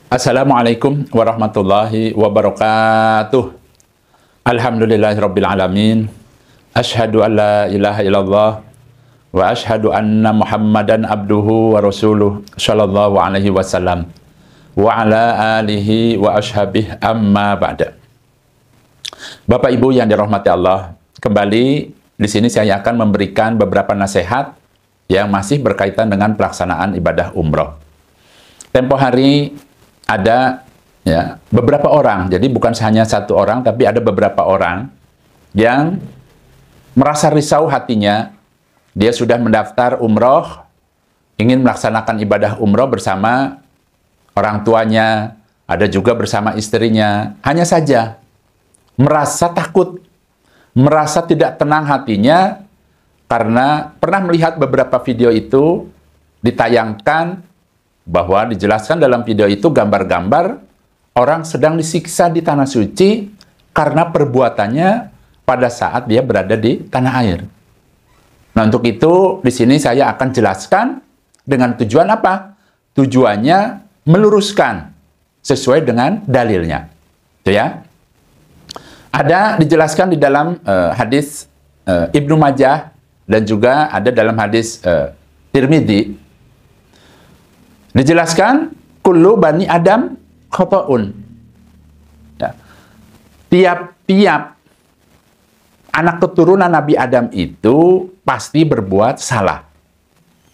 Assalamualaikum warahmatullahi wabarakatuh. Alhamdulillahirabbil alamin. Asyhadu an la ilaha illallah wa asyhadu anna Muhammadan abduhu wa rasuluh sallallahu alaihi wasallam wa ala alihi wa ashabihi amma ba'da. Bapak Ibu yang dirahmati Allah, kembali di sini saya akan memberikan beberapa nasihat yang masih berkaitan dengan pelaksanaan ibadah umroh. Tempo hari ada beberapa orang, jadi bukan hanya satu orang, tapi ada beberapa orang yang merasa risau hatinya. Dia sudah mendaftar umroh, ingin melaksanakan ibadah umroh bersama orang tuanya, ada juga bersama istrinya. Hanya saja merasa takut, merasa tidak tenang hatinya karena pernah melihat beberapa video itu ditayangkan bahwa dijelaskan dalam video itu gambar-gambar orang sedang disiksa di tanah suci karena perbuatannya pada saat dia berada di tanah air. Nah, untuk itu di sini saya akan jelaskan dengan tujuan apa? Tujuannya meluruskan sesuai dengan dalilnya. Itu ya. Ada dijelaskan di dalam hadis Ibnu Majah dan juga ada dalam hadis Tirmidzi. Dijelaskan, kullu bani Adam khata'un. Ya. Tiap-tiap anak keturunan Nabi Adam itu pasti berbuat salah.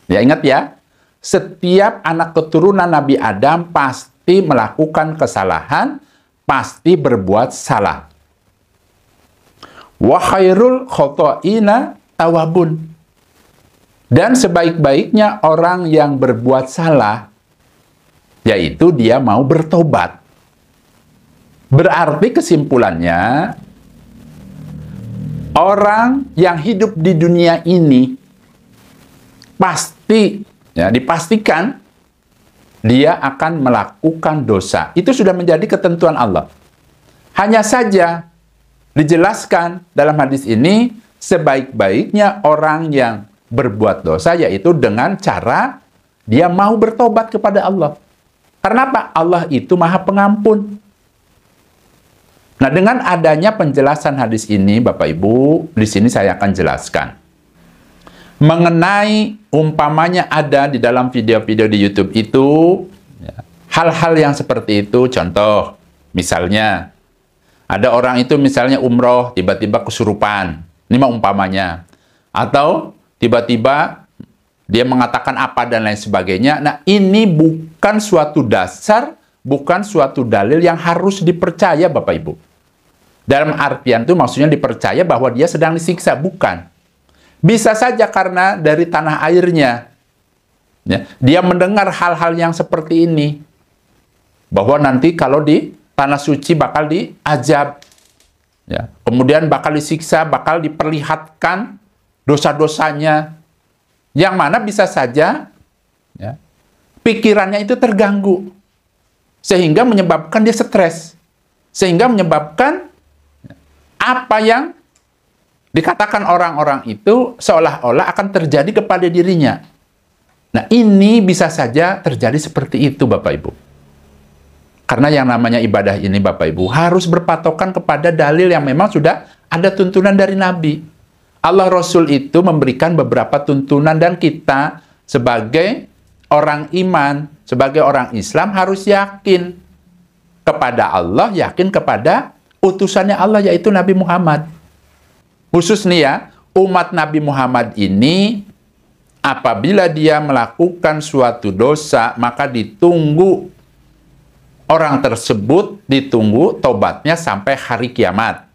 Ya, ingat ya, setiap anak keturunan Nabi Adam pasti melakukan kesalahan, pasti berbuat salah. Wa khairul khata'ina tawabun. Dan sebaik-baiknya orang yang berbuat salah, yaitu dia mau bertobat. Berarti kesimpulannya, orang yang hidup di dunia ini pasti, dipastikan dia akan melakukan dosa. Itu sudah menjadi ketentuan Allah. Hanya saja dijelaskan dalam hadis ini, sebaik-baiknya orang yang berbuat dosa yaitu dengan cara dia mau bertobat kepada Allah. Karena apa? Allah itu Maha Pengampun. Nah, dengan adanya penjelasan hadis ini, Bapak Ibu, di sini saya akan jelaskan mengenai umpamanya ada di dalam video-video di YouTube itu hal-hal yang seperti itu. Contoh, misalnya ada orang itu misalnya umroh tiba-tiba kesurupan. Ini mah umpamanya. Atau tiba-tiba dia mengatakan apa dan lain sebagainya. Nah, ini bukan suatu dasar, bukan suatu dalil yang harus dipercaya, Bapak Ibu. Dalam artian itu maksudnya dipercaya bahwa dia sedang disiksa, bukan. Bisa saja karena dari tanah airnya, dia mendengar hal-hal yang seperti ini. Bahwa nanti kalau di tanah suci bakal diazab. Kemudian bakal disiksa, bakal diperlihatkan dosa-dosanya, yang mana bisa saja pikirannya itu terganggu, sehingga menyebabkan dia stres, sehingga menyebabkan apa yang dikatakan orang-orang itu seolah-olah akan terjadi kepada dirinya. Nah, ini bisa saja terjadi seperti itu, Bapak Ibu. Karena yang namanya ibadah ini, Bapak Ibu, harus berpatokan kepada dalil yang memang sudah ada tuntunan dari Nabi. Allah Rasul itu memberikan beberapa tuntunan dan kita sebagai orang iman, sebagai orang Islam harus yakin kepada Allah, yakin kepada utusannya Allah yaitu Nabi Muhammad. Khusus nih ya, umat Nabi Muhammad ini apabila dia melakukan suatu dosa, maka ditunggu orang tersebut, ditunggu tobatnya sampai hari kiamat.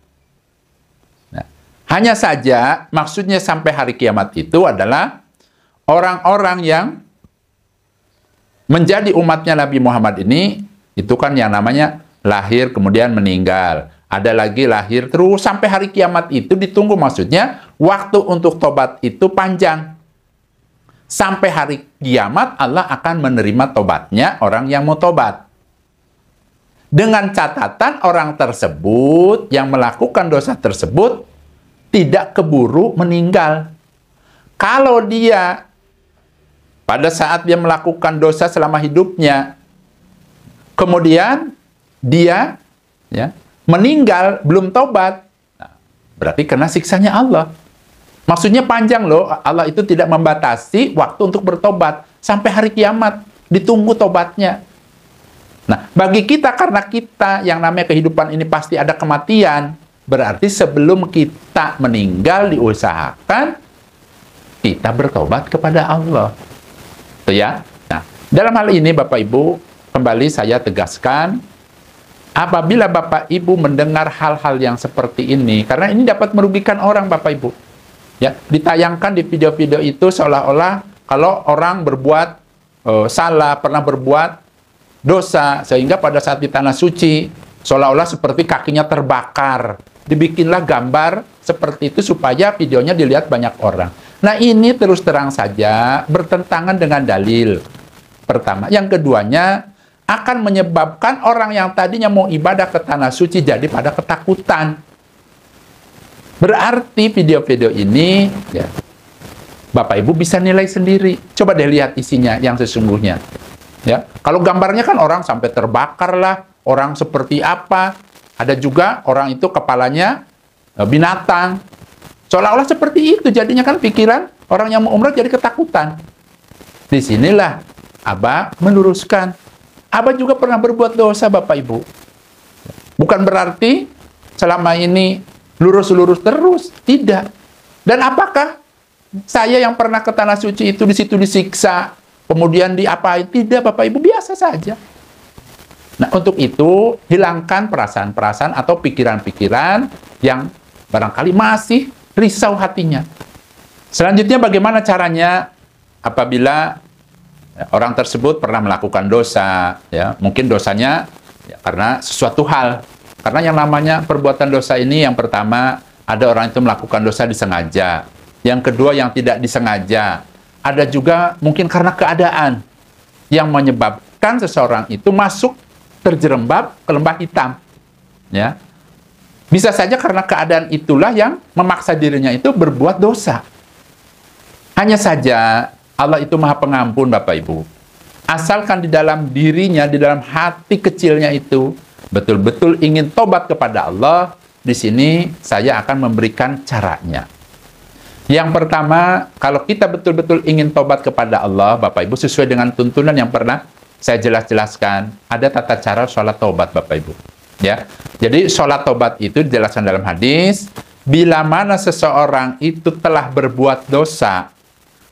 Hanya saja, maksudnya sampai hari kiamat itu adalah orang-orang yang menjadi umatnya Nabi Muhammad ini, itu kan yang namanya lahir kemudian meninggal. Ada lagi lahir terus sampai hari kiamat itu ditunggu, maksudnya waktu untuk tobat itu panjang. Sampai hari kiamat Allah akan menerima tobatnya orang yang mau tobat. Dengan catatan orang tersebut yang melakukan dosa tersebut tidak keburu meninggal. Kalau dia pada saat dia melakukan dosa selama hidupnya, kemudian dia ya meninggal belum tobat, nah, berarti kena siksanya Allah. Maksudnya panjang loh, Allah itu tidak membatasi waktu untuk bertobat sampai hari kiamat, ditunggu tobatnya. Nah, bagi kita, karena kita yang namanya kehidupan ini pasti ada kematian, berarti sebelum kita meninggal diusahakan kita bertobat kepada Allah. Itu ya. Nah, dalam hal ini Bapak Ibu, kembali saya tegaskan, apabila Bapak Ibu mendengar hal-hal yang seperti ini, karena ini dapat merugikan orang Bapak Ibu. Ya, ditayangkan di video-video itu seolah-olah kalau orang berbuat salah, pernah berbuat dosa, sehingga pada saat di tanah suci seolah-olah seperti kakinya terbakar. Dibikinlah gambar seperti itu supaya videonya dilihat banyak orang. Nah, ini terus terang saja bertentangan dengan dalil. Pertama. Yang keduanya, akan menyebabkan orang yang tadinya mau ibadah ke tanah suci jadi pada ketakutan. Berarti video-video ini, ya, Bapak Ibu bisa nilai sendiri. Coba deh lihat isinya yang sesungguhnya. Ya, kalau gambarnya kan orang sampai terbakar lah, orang seperti apa. Ada juga orang itu kepalanya binatang. Seolah-olah seperti itu jadinya kan pikiran orang yang mau umrah jadi ketakutan. Disinilah Abah meluruskan. Abah juga pernah berbuat dosa Bapak Ibu. Bukan berarti selama ini lurus-lurus terus, tidak. Dan apakah saya yang pernah ke tanah suci itu di situ disiksa, kemudian diapain? Tidak Bapak Ibu, biasa saja. Nah, untuk itu hilangkan perasaan-perasaan atau pikiran-pikiran yang barangkali masih risau hatinya. Selanjutnya bagaimana caranya apabila orang tersebut pernah melakukan dosa, ya, mungkin dosanya ya, karena sesuatu hal. Karena yang namanya perbuatan dosa ini, yang pertama, ada orang itu melakukan dosa disengaja. Yang kedua, yang tidak disengaja. Ada juga mungkin karena keadaan yang menyebabkan seseorang itu masuk terjerembab ke lembah hitam. Ya. Bisa saja karena keadaan itulah yang memaksa dirinya itu berbuat dosa. Hanya saja Allah itu Maha Pengampun Bapak Ibu. Asalkan di dalam dirinya, di dalam hati kecilnya itu betul-betul ingin tobat kepada Allah, di sini saya akan memberikan caranya. Yang pertama, kalau kita betul-betul ingin tobat kepada Allah, Bapak Ibu, sesuai dengan tuntunan yang pernah saya jelaskan, ada tata cara sholat tobat Bapak Ibu. Ya, jadi sholat tobat itu dijelaskan dalam hadis, bila mana seseorang itu telah berbuat dosa,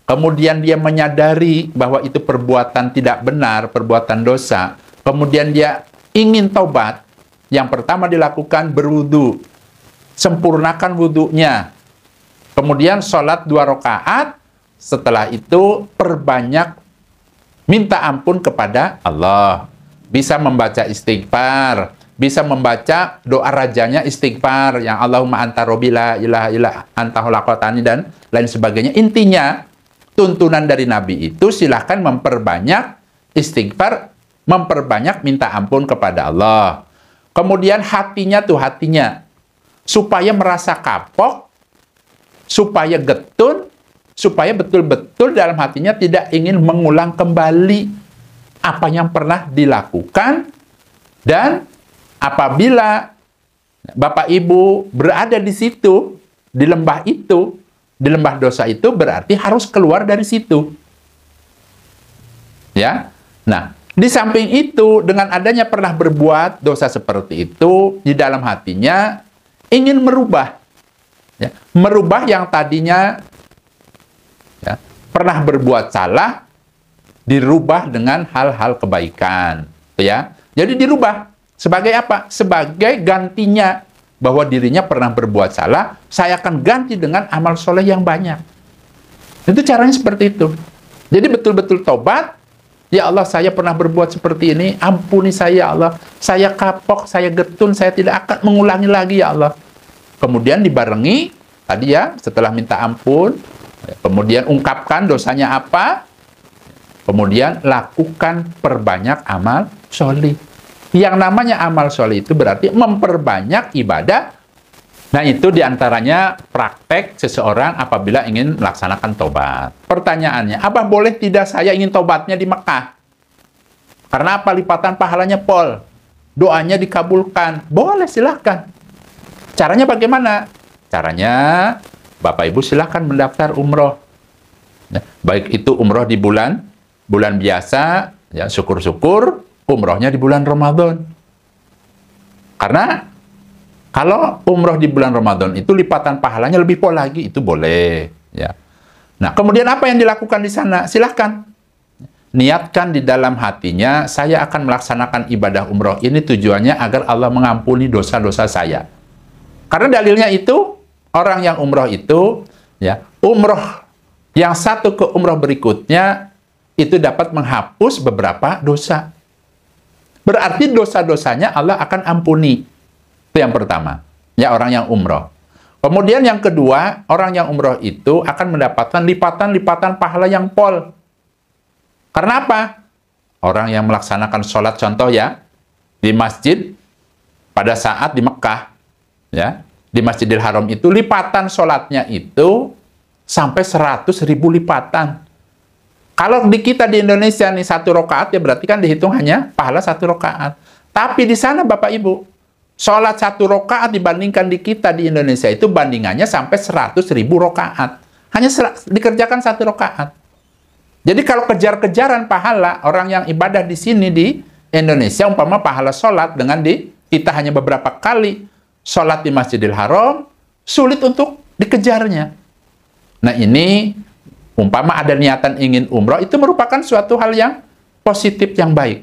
kemudian dia menyadari bahwa itu perbuatan tidak benar, perbuatan dosa, kemudian dia ingin tobat, yang pertama dilakukan berwudu, sempurnakan wudunya, kemudian sholat 2 rakaat, setelah itu perbanyak minta ampun kepada Allah. Bisa membaca istighfar, bisa membaca doa rajanya istighfar, yang Allahumma anta robbi la ilaha illa anta khalaqtani dan lain sebagainya. Intinya, tuntunan dari Nabi itu silahkan memperbanyak istighfar, memperbanyak minta ampun kepada Allah. Kemudian hatinya, supaya merasa kapok, supaya getun, supaya betul-betul dalam hatinya tidak ingin mengulang kembali apa yang pernah dilakukan. Dan apabila Bapak Ibu berada di situ, di lembah itu, di lembah dosa itu, berarti harus keluar dari situ. Ya. Nah, di samping itu, dengan adanya pernah berbuat dosa seperti itu, di dalam hatinya ingin merubah. Ya, merubah yang tadinya ya, pernah berbuat salah, dirubah dengan hal-hal kebaikan. Ya. Jadi dirubah. Sebagai apa? Sebagai gantinya bahwa dirinya pernah berbuat salah, saya akan ganti dengan amal soleh yang banyak. Itu caranya seperti itu. Jadi betul-betul tobat. Ya Allah, saya pernah berbuat seperti ini, ampuni saya ya Allah. Saya kapok, saya getun, saya tidak akan mengulangi lagi ya Allah. Kemudian dibarengi, tadi ya, setelah minta ampun, kemudian ungkapkan dosanya apa, kemudian lakukan perbanyak amal soleh. Yang namanya amal soleh itu berarti memperbanyak ibadah. Nah, itu diantaranya praktek seseorang apabila ingin melaksanakan tobat. Pertanyaannya, apa boleh tidak saya ingin tobatnya di Mekah? Karena apa? Lipatan pahalanya pol. Doanya dikabulkan. Boleh, silahkan. Caranya bagaimana? Caranya, Bapak Ibu silahkan mendaftar umroh. Ya, baik itu umroh di bulan biasa, ya syukur-syukur umrohnya di bulan Ramadan. Karena kalau umroh di bulan Ramadan itu lipatan pahalanya lebih pol lagi, itu boleh. Ya. Nah, kemudian apa yang dilakukan di sana? Silahkan. Niatkan di dalam hatinya, saya akan melaksanakan ibadah umroh ini tujuannya agar Allah mengampuni dosa-dosa saya. Karena dalilnya itu, orang yang umroh itu, ya, umroh yang satu ke umroh berikutnya, itu dapat menghapus beberapa dosa. Berarti dosa-dosanya Allah akan ampuni. Itu yang pertama. Ya, orang yang umroh. Kemudian yang kedua, orang yang umroh itu akan mendapatkan lipatan-lipatan pahala yang pol. Karena apa? Orang yang melaksanakan sholat, contoh ya, di masjid, pada saat di Mekah, ya, di Masjidil Haram itu, lipatan sholatnya itu sampai 100.000 lipatan. Kalau di kita di Indonesia nih, 1 rakaat, ya berarti kan dihitung hanya pahala 1 rakaat. Tapi di sana Bapak Ibu, sholat 1 rakaat dibandingkan di kita di Indonesia itu bandingannya sampai 100.000 rakaat. Hanya dikerjakan 1 rakaat. Jadi kalau kejar-kejaran pahala, orang yang ibadah di sini di Indonesia, umpama pahala sholat dengan di kita hanya beberapa kali sholat di Masjidil Haram, sulit untuk dikejarnya. Nah ini, umpama ada niatan ingin umroh, itu merupakan suatu hal yang positif, yang baik.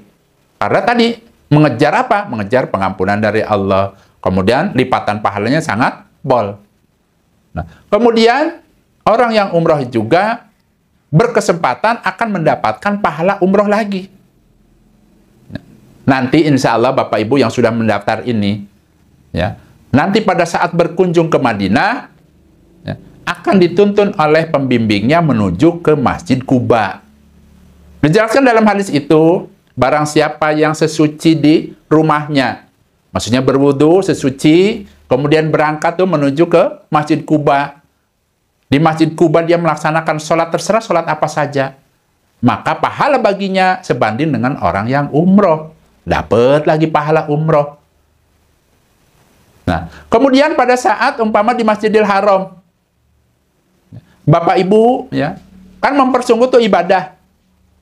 Karena tadi, mengejar apa? Mengejar pengampunan dari Allah. Kemudian lipatan pahalanya sangat bol. Nah, kemudian orang yang umroh juga berkesempatan akan mendapatkan pahala umroh lagi. Nanti insya Allah Bapak Ibu yang sudah mendaftar ini, ya, nanti pada saat berkunjung ke Madinah, ya, akan dituntun oleh pembimbingnya menuju ke Masjid Quba. Dijelaskan dalam hadis itu, barang siapa yang sesuci di rumahnya, maksudnya berwudu, sesuci, kemudian berangkat tuh menuju ke Masjid Quba. Di Masjid Quba dia melaksanakan sholat, terserah sholat apa saja. Maka pahala baginya sebanding dengan orang yang umroh. Dapat lagi pahala umroh. Nah, kemudian pada saat umpama di Masjidil Haram, Bapak Ibu, ya, kan mempersungguh tuh ibadah.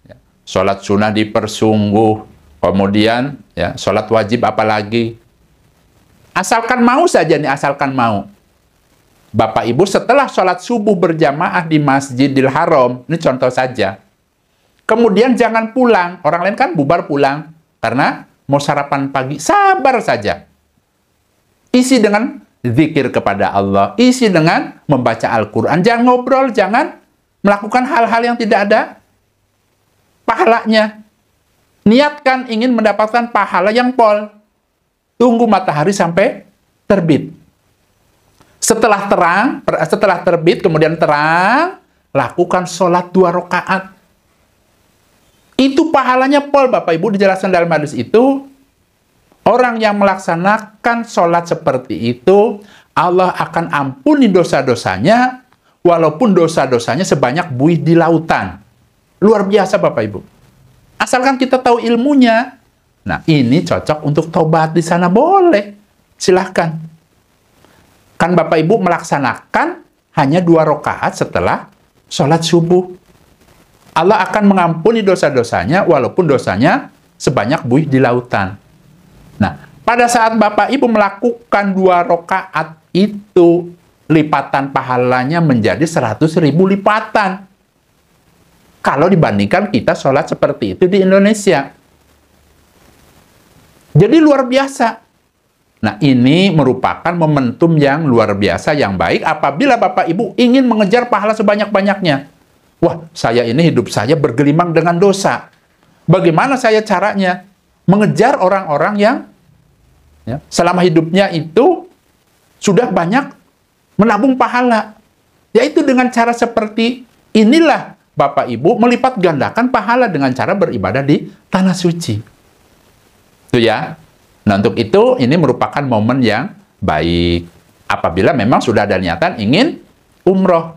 Ya, sholat sunnah dipersungguh, kemudian ya, sholat wajib apalagi. Asalkan mau saja nih, asalkan mau. Bapak Ibu setelah sholat subuh berjamaah di Masjidil Haram, ini contoh saja. Kemudian jangan pulang, orang lain kan bubar pulang, karena mau sarapan pagi, sabar saja. Isi dengan zikir kepada Allah, isi dengan membaca Al-Quran, jangan ngobrol, jangan melakukan hal-hal yang tidak ada pahalanya. Niatkan ingin mendapatkan pahala yang pol. Tunggu matahari sampai terbit. Setelah terang, setelah terbit, kemudian terang, lakukan sholat 2 rakaat. Itu pahalanya pol, Bapak Ibu, dijelaskan dalam hadis itu. Orang yang melaksanakan sholat seperti itu, Allah akan ampuni dosa-dosanya, walaupun dosa-dosanya sebanyak buih di lautan. Luar biasa, Bapak Ibu. Asalkan kita tahu ilmunya. Nah, ini cocok untuk tobat di sana, boleh. Silahkan. Kan Bapak Ibu melaksanakan hanya 2 rakaat setelah sholat subuh. Allah akan mengampuni dosa-dosanya, walaupun dosanya sebanyak buih di lautan. Nah, pada saat Bapak Ibu melakukan 2 rakaat itu, lipatan pahalanya menjadi 100.000 lipatan. Kalau dibandingkan kita sholat seperti itu di Indonesia. Jadi luar biasa. Nah, ini merupakan momentum yang luar biasa, yang baik apabila Bapak Ibu ingin mengejar pahala sebanyak-banyaknya. Wah, saya ini hidup saya bergelimang dengan dosa. Bagaimana saya caranya mengejar orang-orang yang ya, selama hidupnya itu sudah banyak menabung pahala? Yaitu dengan cara seperti inilah Bapak Ibu melipat gandakan pahala dengan cara beribadah di tanah suci. Itu ya. Nah, untuk itu, ini merupakan momen yang baik. Apabila memang sudah ada niatan ingin umroh.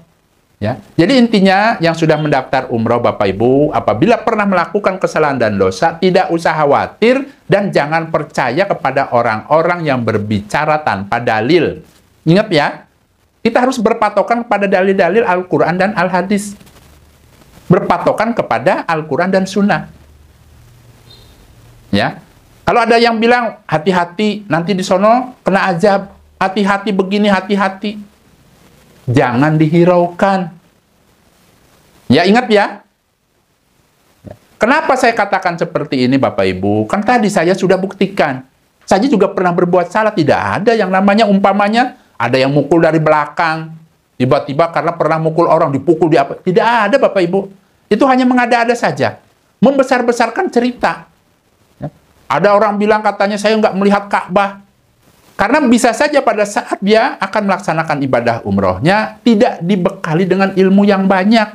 Ya, jadi intinya yang sudah mendaftar umroh Bapak Ibu, apabila pernah melakukan kesalahan dan dosa, tidak usah khawatir dan jangan percaya kepada orang-orang yang berbicara tanpa dalil. Ingat ya, kita harus berpatokan kepada dalil-dalil Al-Quran dan Al-Hadis. Berpatokan kepada Al-Quran dan Sunnah. Ya, kalau ada yang bilang hati-hati nanti di sono kena azab, hati-hati begini, hati-hati. Jangan dihiraukan. Ya, ingat ya. Kenapa saya katakan seperti ini Bapak Ibu? Kan tadi saya sudah buktikan. Saya juga pernah berbuat salah. Tidak ada yang namanya umpamanya ada yang mukul dari belakang. Tiba-tiba karena pernah mukul orang dipukul di apa. Tidak ada Bapak Ibu. Itu hanya mengada-ada saja. Membesar-besarkan cerita. Ya. Ada orang bilang katanya saya nggak melihat Ka'bah. Karena bisa saja pada saat dia akan melaksanakan ibadah umrohnya, tidak dibekali dengan ilmu yang banyak.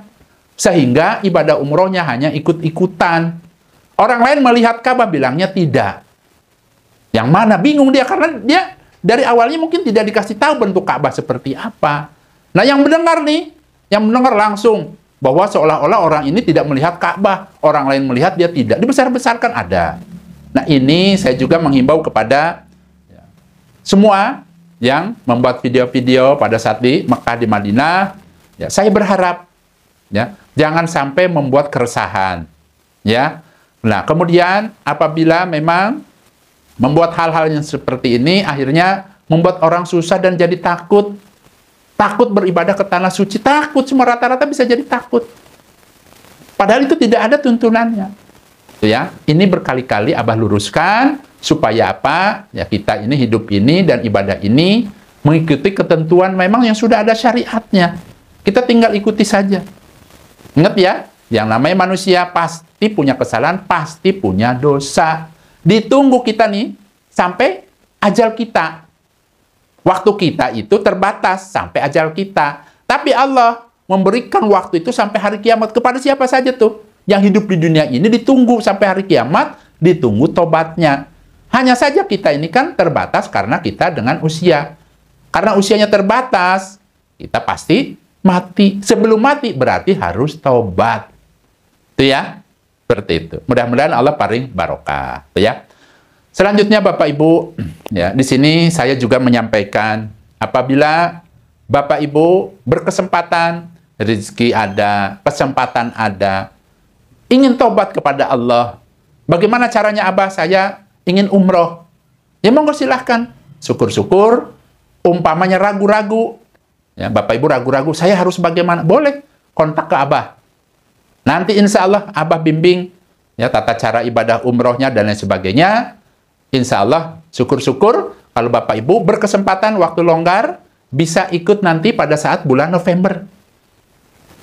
Sehingga ibadah umrohnya hanya ikut-ikutan. Orang lain melihat Ka'bah bilangnya tidak. Yang mana? Bingung dia, karena dia dari awalnya mungkin tidak dikasih tahu bentuk Ka'bah seperti apa. Nah yang mendengar nih, yang mendengar langsung, bahwa seolah-olah orang ini tidak melihat Ka'bah. Orang lain melihat, dia tidak. Dibesar-besarkan ada. Nah ini saya juga menghimbau kepada semua yang membuat video-video pada saat di Mekah, di Madinah, ya, saya berharap ya, jangan sampai membuat keresahan. Ya. Nah, kemudian apabila memang membuat hal-hal yang seperti ini, akhirnya membuat orang susah dan jadi takut. Takut beribadah ke tanah suci, takut, semua rata-rata bisa jadi takut. Padahal itu tidak ada tuntunannya. Ya, ini berkali-kali Abah luruskan, supaya apa? Ya kita ini hidup ini dan ibadah ini mengikuti ketentuan memang yang sudah ada syariatnya. Kita tinggal ikuti saja. Ingat ya, yang namanya manusia pasti punya kesalahan, pasti punya dosa. Ditunggu kita nih sampai ajal kita. Waktu kita itu terbatas sampai ajal kita. Tapi Allah memberikan waktu itu sampai hari kiamat kepada siapa saja tuh. Yang hidup di dunia ini ditunggu sampai hari kiamat, ditunggu tobatnya. Hanya saja kita ini kan terbatas karena kita dengan usia. Karena usianya terbatas, kita pasti mati. Sebelum mati berarti harus taubat. Itu ya. Seperti itu. Mudah-mudahan Allah paling barokah. Itu ya. Selanjutnya Bapak Ibu, ya, di sini saya juga menyampaikan apabila Bapak Ibu berkesempatan, rezeki ada, kesempatan ada, ingin taubat kepada Allah. Bagaimana caranya Abah? Saya ingin umroh. Ya monggo silahkan. Syukur-syukur, umpamanya ragu-ragu. Ya, Bapak Ibu ragu-ragu, saya harus bagaimana? Boleh, kontak ke Abah. Nanti insya Allah Abah bimbing ya tata cara ibadah umrohnya dan lain sebagainya. Insya Allah, syukur-syukur kalau Bapak Ibu berkesempatan waktu longgar, bisa ikut nanti pada saat bulan November.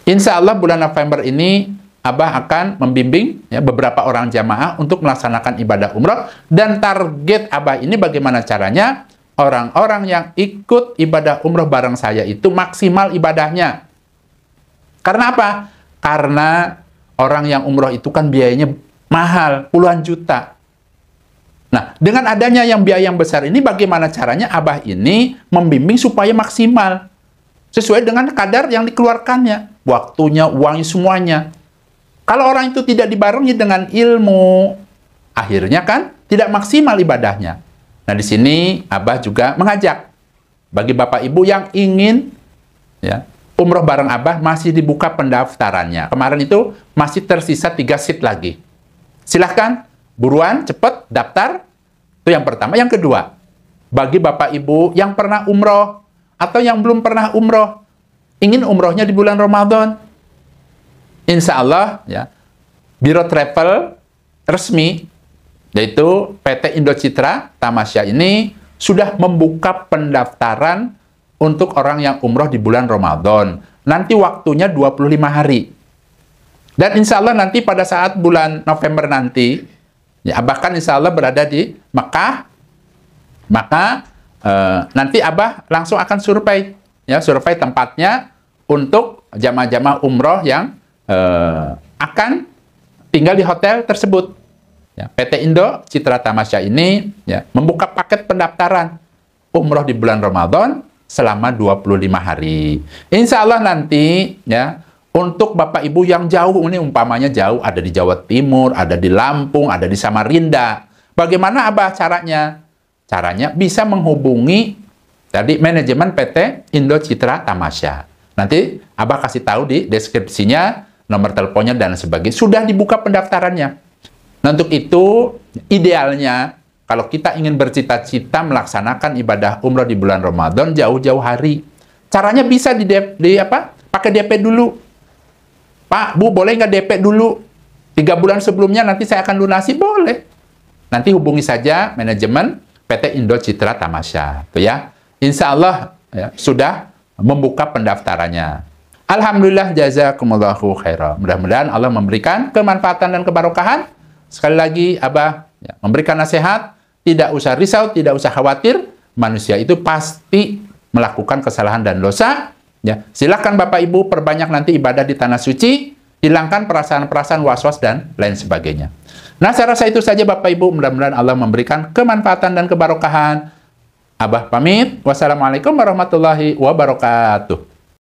Insya Allah bulan November ini Abah akan membimbing ya, beberapa orang jamaah untuk melaksanakan ibadah umroh. Dan target Abah ini bagaimana caranya? Orang-orang yang ikut ibadah umroh bareng saya itu maksimal ibadahnya. Karena apa? Karena orang yang umroh itu kan biayanya mahal, puluhan juta. Nah, dengan adanya yang biaya yang besar ini, bagaimana caranya Abah ini membimbing supaya maksimal? Sesuai dengan kadar yang dikeluarkannya. Waktunya, uangnya, semuanya. Kalau orang itu tidak dibarengi dengan ilmu, akhirnya kan tidak maksimal ibadahnya. Nah, di sini Abah juga mengajak bagi Bapak Ibu yang ingin ya, umroh bareng Abah, masih dibuka pendaftarannya. Kemarin itu masih tersisa 3 seat lagi. Silahkan, buruan, cepat, daftar. Itu yang pertama. Yang kedua, bagi Bapak Ibu yang pernah umroh atau yang belum pernah umroh, ingin umrohnya di bulan Ramadan, insya Allah, ya, Biro Travel resmi, yaitu PT Indocitra Tamasya ini, sudah membuka pendaftaran untuk orang yang umroh di bulan Ramadan. Nanti waktunya 25 hari. Dan insya Allah nanti pada saat bulan November nanti, ya, bahkan insya Allah berada di Mekah, maka nanti Abah langsung akan survei, ya, survei tempatnya untuk jamaah-jamaah umroh yang akan tinggal di hotel tersebut. Ya, PT Indo Citra Tamasya ini ya, membuka paket pendaftaran umroh di bulan Ramadan selama 25 hari. Insya Allah nanti ya, untuk Bapak Ibu yang jauh, ini umpamanya jauh, ada di Jawa Timur, ada di Lampung, ada di Samarinda. Bagaimana Abah caranya? Caranya bisa menghubungi tadi manajemen PT Indo Citra Tamasya. Nanti Abah kasih tahu di deskripsinya, nomor teleponnya dan sebagainya. Sudah dibuka pendaftarannya. Nah, untuk itu, idealnya, kalau kita ingin bercita-cita melaksanakan ibadah umroh di bulan Ramadan jauh-jauh hari, caranya bisa pakai DP dulu. Pak, Bu, boleh nggak DP dulu? 3 bulan sebelumnya nanti saya akan lunasi, boleh. Nanti hubungi saja manajemen PT Indo Citra Tamasya. Tuh ya. Insya Allah ya, sudah membuka pendaftarannya. Alhamdulillah, jazakumullahu khairan. Mudah-mudahan Allah memberikan kemanfaatan dan kebarokahan. Sekali lagi, Abah ya, memberikan nasihat, tidak usah risau, tidak usah khawatir. Manusia itu pasti melakukan kesalahan dan dosa. Ya, silakan Bapak Ibu perbanyak nanti ibadah di tanah suci, hilangkan perasaan-perasaan was-was dan lain sebagainya. Nah, saya rasa itu saja Bapak Ibu. Mudah-mudahan Allah memberikan kemanfaatan dan kebarokahan. Abah pamit. Wassalamualaikum warahmatullahi wabarakatuh.